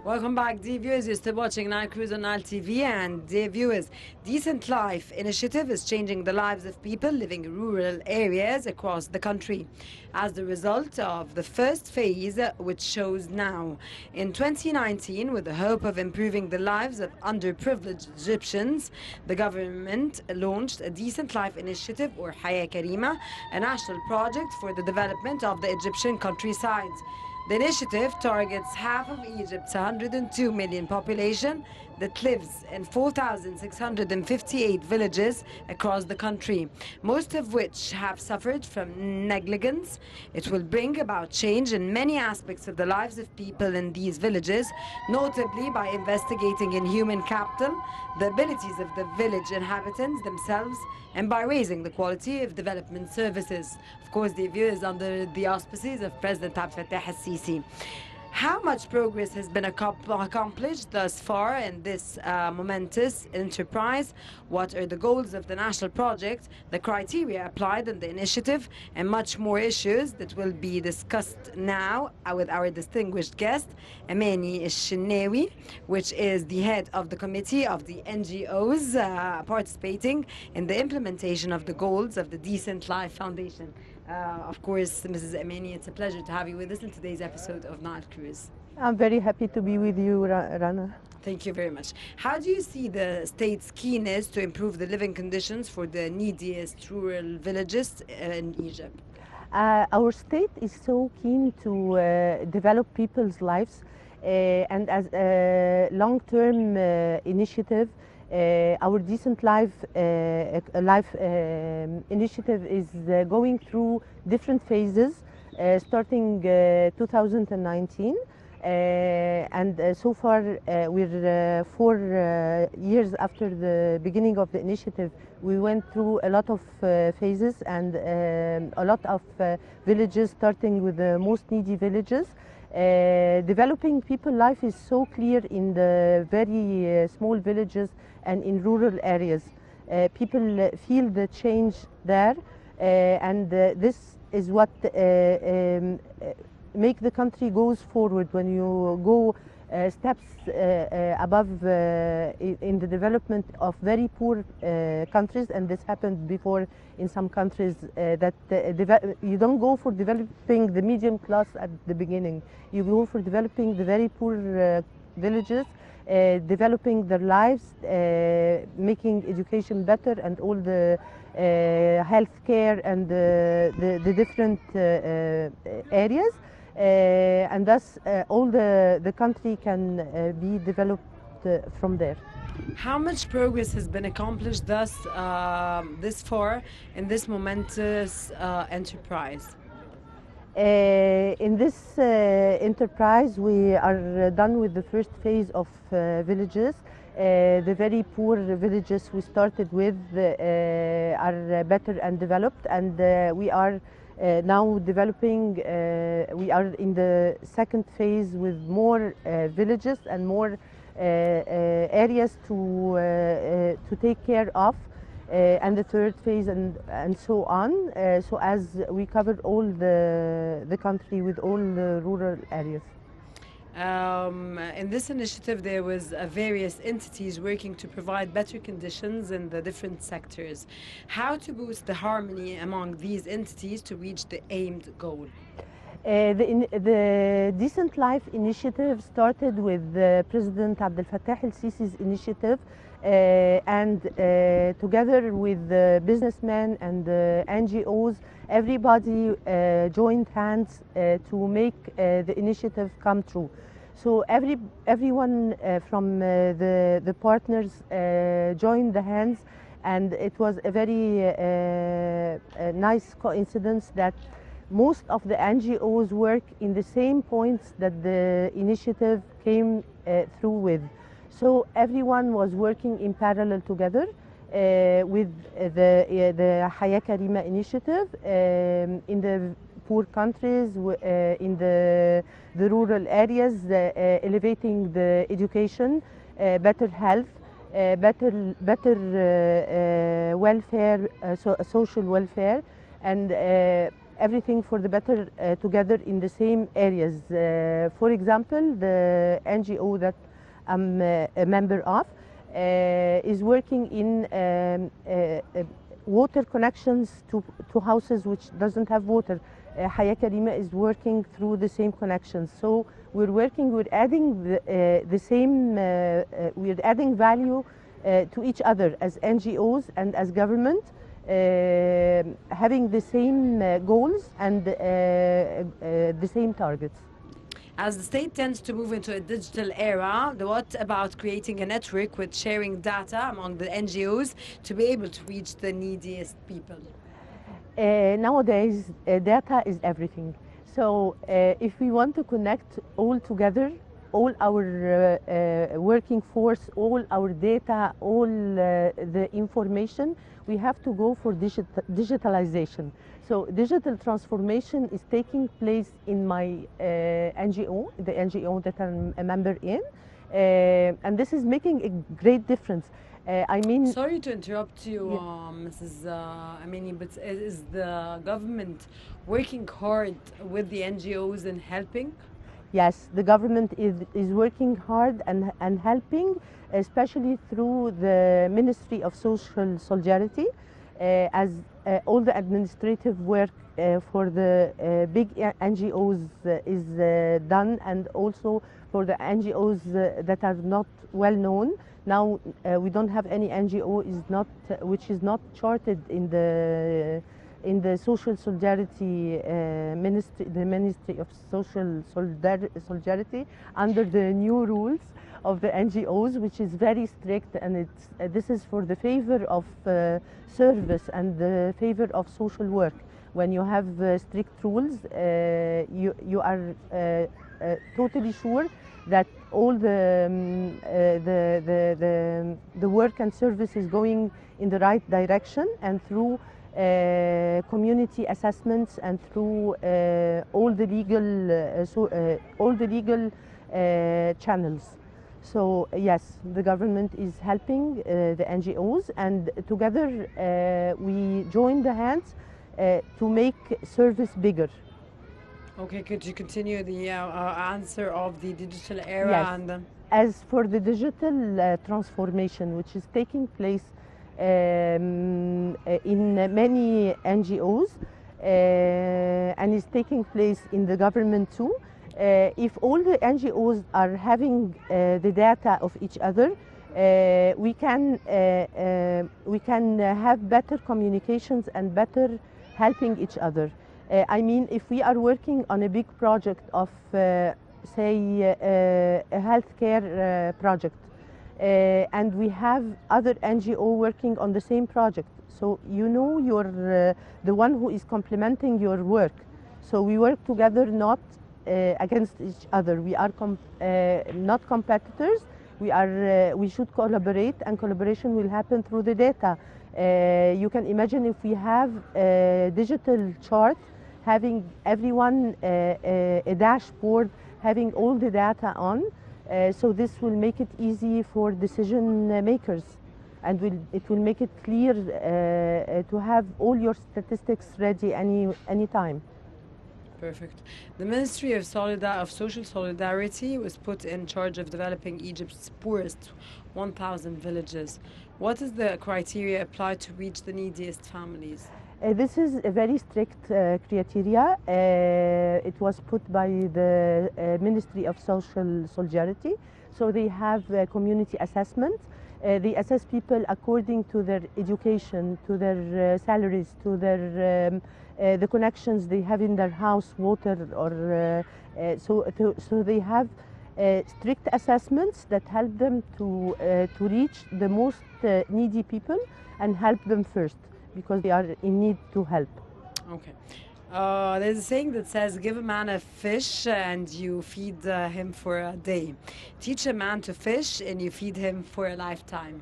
Welcome back, dear viewers. You're still watching Nile Cruise on Nile TV. And dear viewers, Decent Life initiative is changing the lives of people living in rural areas across the country. As the result of the first phase, which shows now in 2019, with the hope of improving the lives of underprivileged Egyptians, the government launched a Decent Life initiative, or Haya Karima, a national project for the development of the Egyptian countryside. The initiative targets half of Egypt's 102 million population that lives in 4,658 villages across the country, most of which have suffered from negligence. It will bring about change in many aspects of the lives of people in these villages, notably by investigating in human capital, the abilities of the village inhabitants themselves, and by raising the quality of development services. Of course, the view is under the auspices of President Abdel Fattah al-Sisi. How much progress has been accomplished thus far in this momentous enterprise? What are the goals of the national project, the criteria applied in the initiative, and much more issues that will be discussed now with our distinguished guest, Amany Shenawy, which is the head of the committee of the NGOs participating in the implementation of the goals of the Decent Life Foundation. Of course, Mrs. Amany, it's a pleasure to have you with us in today's episode of Nile Cruise. I'm very happy to be with you, Rana. Thank you very much. How do you see the state's keenness to improve the living conditions for the neediest rural villages in Egypt? Our state is so keen to develop people's lives, and as a long-term initiative, our Decent Life initiative is going through different phases, starting 2019. And so far, we're 4 years after the beginning of the initiative. We went through a lot of phases and a lot of villages, starting with the most needy villages. Developing people's life is so clear in the very small villages and in rural areas. People feel the change there, and this is what make the country goes forward. When you go steps above in the development of very poor countries, and this happened before in some countries, that you don't go for developing the medium class at the beginning. You go for developing the very poor villages, developing their lives, making education better, and all the health care and the different areas. And thus all the country can be developed from there. How much progress has been accomplished thus this far in this momentous enterprise? In this enterprise, we are done with the first phase of villages. The very poor villages we started with are better and developed, and we are now developing. We are in the second phase with more villages and more areas to take care of, and the third phase, and so on. So as we cover all the country with all the rural areas. In this initiative, there was various entities working to provide better conditions in the different sectors. How to boost the harmony among these entities to reach the aimed goal? The Decent Life initiative started with President Abdel Fattah al-Sisi's initiative, and together with the businessmen and the NGOs, everybody joined hands to make the initiative come true. So everyone from the partners joined the hands, and it was a very nice coincidence that most of the NGOs work in the same points that the initiative came through with. So everyone was working in parallel together with the Haya Karima initiative in the poor countries, in the rural areas, elevating the education, better health, better welfare, social welfare, and everything for the better together in the same areas. For example, the NGO that I'm a member of is working in water connections to houses which doesn't have water. Haya Karima is working through the same connections. So we're adding we're adding value to each other as NGOs and as government, having the same goals and the same targets. As the state tends to move into a digital era, what about creating a network with sharing data among the NGOs to be able to reach the neediest people? Nowadays, data is everything. So if we want to connect all together, all our working force, all our data, all the information, we have to go for digitalization. So digital transformation is taking place in my NGO, the NGO that I'm a member in, and this is making a great difference. I mean, sorry to interrupt you, Mrs. Amany, but is the government working hard with the NGOs in helping? Yes, the government is working hard and helping, especially through the Ministry of Social Solidarity, as all the administrative work for the big NGOs is done, and also for the NGOs that are not well known. Now we don't have any NGO which is not charted in the Social Solidarity Ministry, the Ministry of Social Solidarity, under the new rules of the NGOs, which is very strict, and this is for the favor of service and the favor of social work. When you have strict rules, you are totally sure that all the work and service is going in the right direction, and through community assessments and through all the legal channels. So yes, the government is helping the NGOs, and together we join the hands to make service bigger. Okay, could you continue the answer of the digital era? Yes. And as for the digital transformation, which is taking place in many NGOs and is taking place in the government too, if all the NGOs are having the data of each other, we can have better communications and better helping each other. I mean, if we are working on a big project of, say, a healthcare project, and we have other NGO working on the same project, so you know you're the one who is complementing your work. So we work together, not against each other. We are not competitors. We should collaborate, and collaboration will happen through the data. You can imagine if we have a digital chart, having everyone a dashboard, having all the data on, so this will make it easy for decision makers, and it will make it clear to have all your statistics ready any time. Perfect. The Ministry of Social Solidarity was put in charge of developing Egypt's poorest 1,000 villages. What is the criteria applied to reach the neediest families? This is a very strict criteria. It was put by the Ministry of Social Solidarity. So they have community assessment. They assess people according to their education, to their salaries, to their the connections they have in their house, water, or so they have strict assessments that help them to reach the most needy people and help them first, because they are in need to help. Okay. There's a saying that says, give a man a fish and you feed him for a day. Teach a man to fish and you feed him for a lifetime.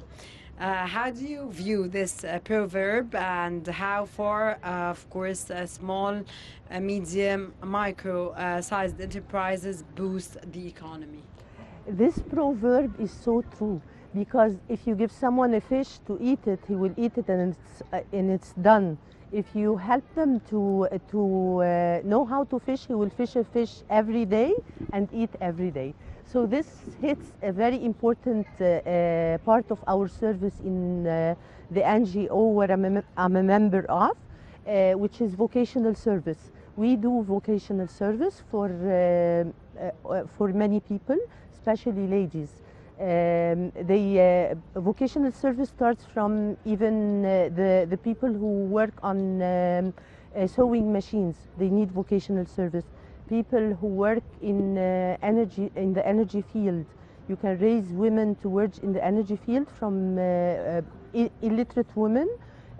How do you view this proverb, and how far, of course, small, medium, micro-sized enterprises boost the economy? This proverb is so true, because if you give someone a fish to eat it, he will eat it and it's done. If you help them to know how to fish, he will fish a fish every day and eat every day. So this hits a very important part of our service in the NGO where I'm a member of, which is vocational service. We do vocational service for many people, especially ladies. Vocational service starts from even the people who work on sewing machines. They need vocational service. People who work in the energy field. You can raise women to work in the energy field from illiterate women,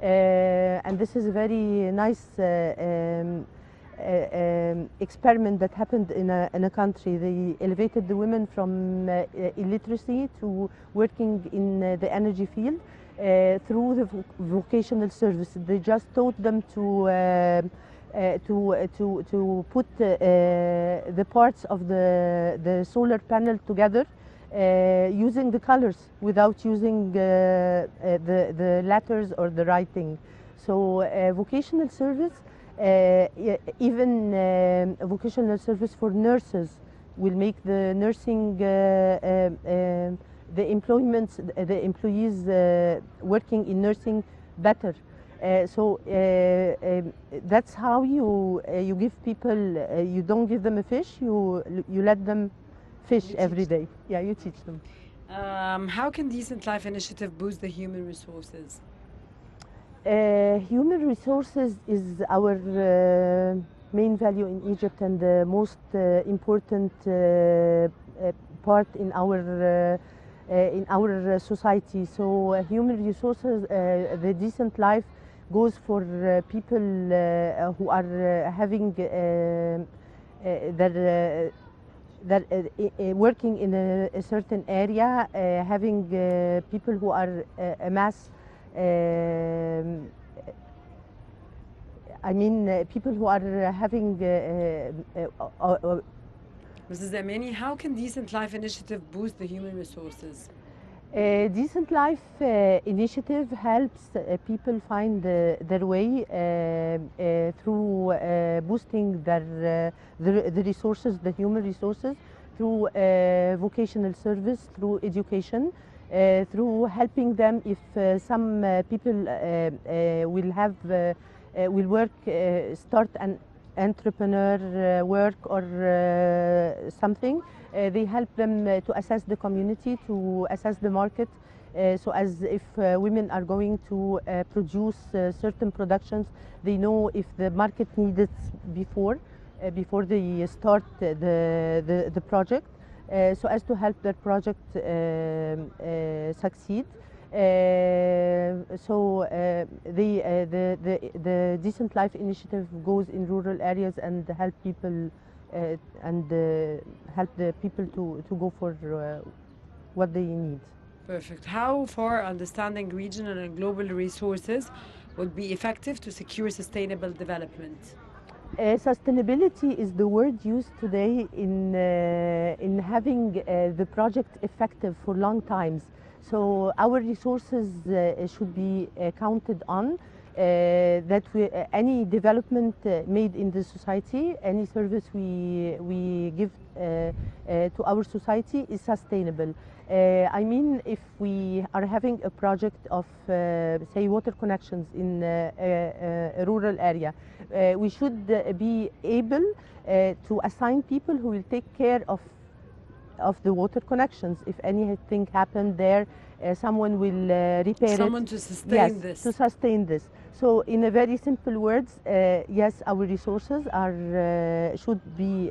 and this is a very nice experiment that happened in a country. They elevated the women from illiteracy to working in the energy field through the vocational service. They just taught them to put the parts of the solar panel together using the colors without using the letters or the writing. So vocational service, even vocational service for nurses will make the nursing, the employees working in nursing better. That's how you give people. You don't give them a fish. You let them fish every day. Yeah, you teach them. How can Decent Life Initiative boost the human resources? Human resources is our main value in Egypt and the most important part in our society. So human resources, the Decent Life goes for people who are having working in a certain area, having people who are a mass. People who are having. Mrs. Amany, how can Decent Life Initiative boost the human resources? Decent Life Initiative helps people find their way through boosting the resources, the human resources, through vocational service, through education, through helping them if some people will work, start an entrepreneur work or something. They help them to assess the community, to assess the market, so as if women are going to produce certain productions, they know if the market needs it before they start the project, so as to help their project succeed. The Decent Life Initiative goes in rural areas and help people help the people to go for what they need. Perfect. How far understanding regional and global resources would be effective to secure sustainable development? Sustainability is the word used today in having the project effective for long times. So our resources should be counted on. That any development made in the society, any service we give to our society is sustainable. If we are having a project of, say, water connections in a rural area, we should be able to assign people who will take care of the water connections. If anything happened there, someone will repair it. Someone to sustain this. To sustain this. So in a very simple words, yes, our resources should be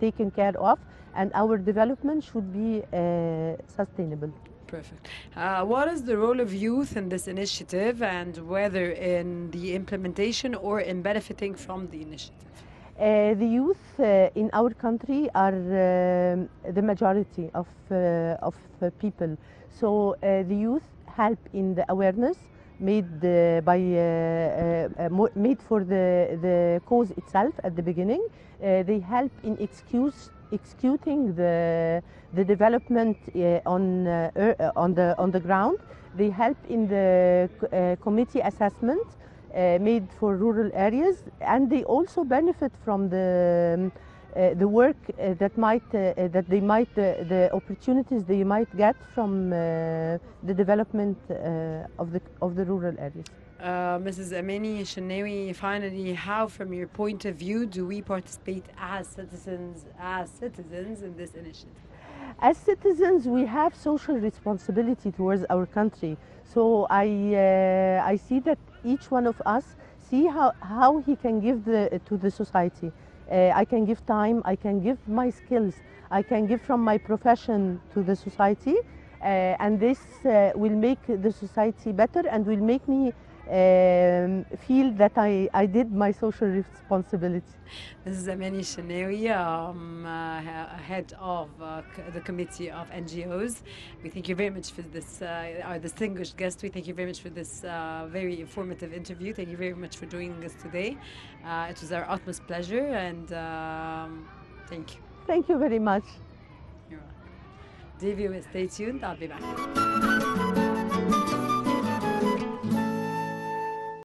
taken care of, and our development should be sustainable. Perfect. What is the role of youth in this initiative, and whether in the implementation or in benefiting from the initiative? The youth in our country are the majority of people. So the youth help in the awareness made made for the cause itself at the beginning. They help in executing the development on the ground. They help in the committee assessment. made for rural areas, and they also benefit from the work the opportunities they might get from the development of the rural areas. Mrs. Amany, Shenawy, finally, how, from your point of view, do we participate as citizens in this initiative? As citizens, we have social responsibility towards our country. So I see that each one of us see how he can give to the society. I can give time, I can give my skills, I can give from my profession to the society, and this will make the society better and will make me feel that I did my social responsibility. This is Amany Shenawy, head of the Committee of NGOs. We thank you very much for this, our distinguished guest. We thank you very much for this very informative interview. Thank you very much for joining us today. It was our utmost pleasure, and thank you. Thank you very much. You're welcome. Dear viewers, stay tuned. I'll be back.